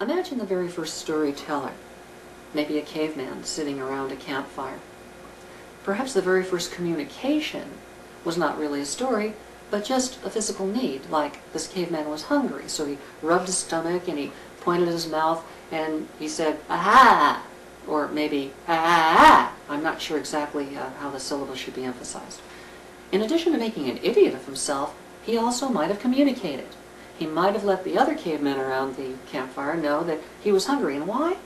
Imagine the very first storyteller, maybe a caveman sitting around a campfire. Perhaps the very first communication was not really a story, but just a physical need, like this caveman was hungry, so he rubbed his stomach and he pointed his mouth and he said, "Aha!" Or maybe, "Ah!" I'm not sure exactly how the syllable should be emphasized. In addition to making an idiot of himself, he also might have communicated. He might have let the other cavemen around the campfire know that he was hungry. And why?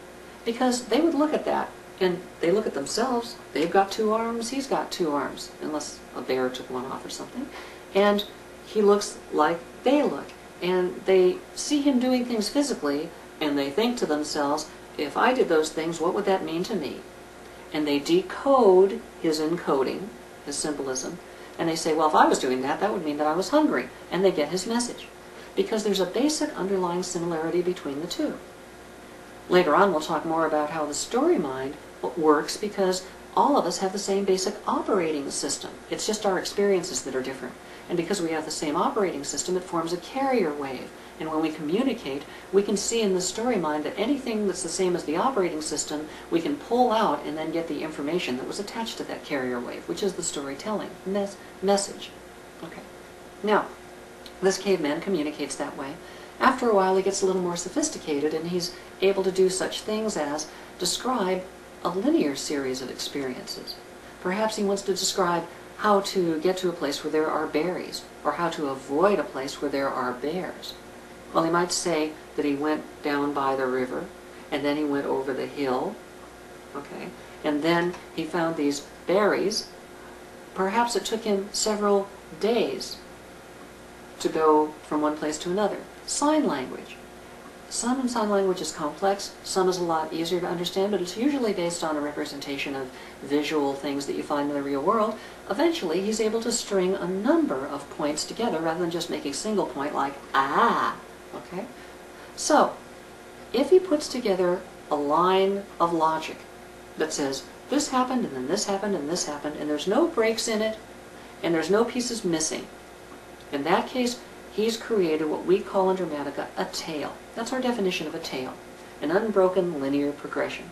Because they would look at that, and they look at themselves. They've got 2 arms, he's got 2 arms, unless a bear took one off or something. And he looks like they look. And they see him doing things physically, and they think to themselves, if I did those things, what would that mean to me? And they decode his encoding, his symbolism, and they say, well, if I was doing that, that would mean that I was hungry. And they get his message. Because there's a basic underlying similarity between the two. Later on, we'll talk more about how the story mind works, because all of us have the same basic operating system. It's just our experiences that are different. And because we have the same operating system, it forms a carrier wave. And when we communicate, we can see in the story mind that anything that's the same as the operating system, we can pull out and then get the information that was attached to that carrier wave, which is the storytelling message. Okay. Now, this caveman communicates that way. After a while, he gets a little more sophisticated, and he's able to do such things as describe a linear series of experiences. Perhaps he wants to describe how to get to a place where there are berries, or how to avoid a place where there are bears. Well, he might say that he went down by the river, and then he went over the hill, okay, and then he found these berries. Perhaps it took him several days to go from one place to another. Sign language. Some sign language is complex, some is a lot easier to understand, but it's usually based on a representation of visual things that you find in the real world. Eventually, he's able to string a number of points together rather than just make a single point like, ah, okay? So, if he puts together a line of logic that says, this happened, and then this happened, and this happened, and there's no breaks in it, and there's no pieces missing, in that case, he's created what we call in Dramatica a tale. That's our definition of a tale, an unbroken linear progression.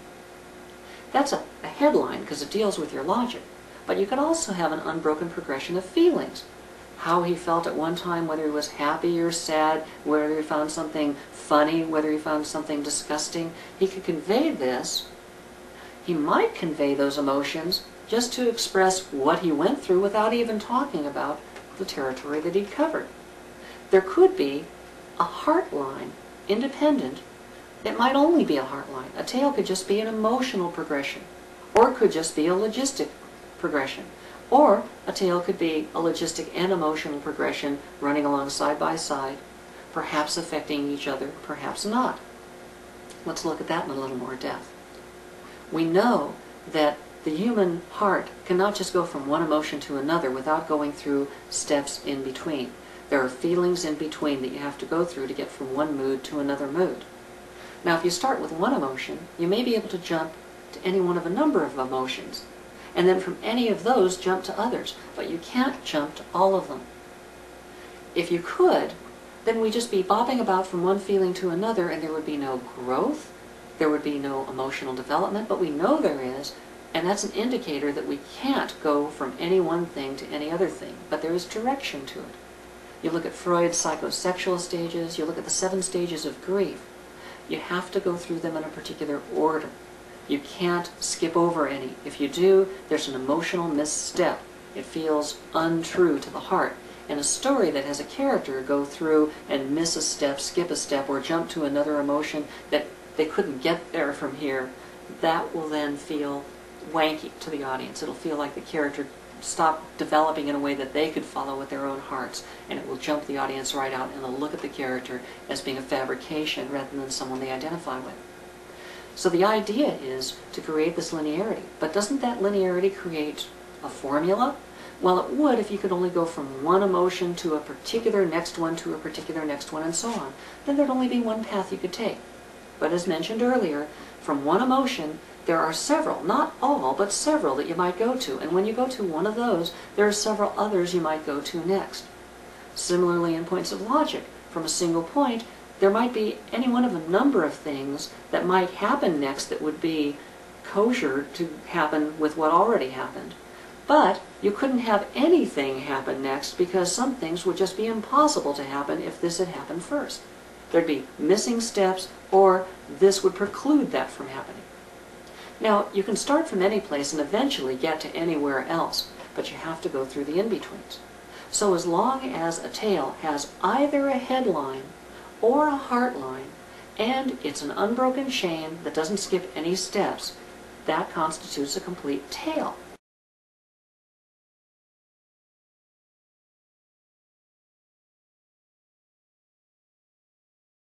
That's a headline because it deals with your logic, but you could also have an unbroken progression of feelings. How he felt at one time, whether he was happy or sad, whether he found something funny, whether he found something disgusting. He could convey this. He might convey those emotions just to express what he went through without even talking about the territory that he'd covered. There could be a heart line, independent. It might only be a heart line. A tale could just be an emotional progression, or it could just be a logistic progression, or a tale could be a logistic and emotional progression running along side by side, perhaps affecting each other, perhaps not. Let's look at that in a little more depth. We know that the human heart cannot just go from one emotion to another without going through steps in between. There are feelings in between that you have to go through to get from one mood to another mood. Now, if you start with one emotion, you may be able to jump to any one of a number of emotions, and then from any of those jump to others, but you can't jump to all of them. If you could, then we'd just be bopping about from one feeling to another, and there would be no growth, there would be no emotional development, but we know there is. And that's an indicator that we can't go from any one thing to any other thing, but there is direction to it. You look at Freud's psychosexual stages, you look at the 7 stages of grief. You have to go through them in a particular order. You can't skip over any. If you do, there's an emotional misstep. It feels untrue to the heart. And a story that has a character go through and miss a step, skip a step, or jump to another emotion that they couldn't get there from here, that will then feel wanky to the audience. It'll feel like the character stopped developing in a way that they could follow with their own hearts, and it will jump the audience right out, and they'll look at the character as being a fabrication rather than someone they identify with. So the idea is to create this linearity, but doesn't that linearity create a formula? Well, it would if you could only go from one emotion to a particular next one to a particular next one and so on. Then there'd only be one path you could take. But as mentioned earlier, from one emotion there are several, not all, but several that you might go to. And when you go to one of those, there are several others you might go to next. Similarly, in points of logic, from a single point, There might be any one of a number of things that might happen next that would be kosher to happen with what already happened. But you couldn't have anything happen next because some things would just be impossible to happen if this had happened first. There'd be missing steps, or this would preclude that from happening. Now, you can start from any place and eventually get to anywhere else, but you have to go through the in-betweens. So as long as a tale has either a headline or a heartline, and it's an unbroken chain that doesn't skip any steps, that constitutes a complete tale.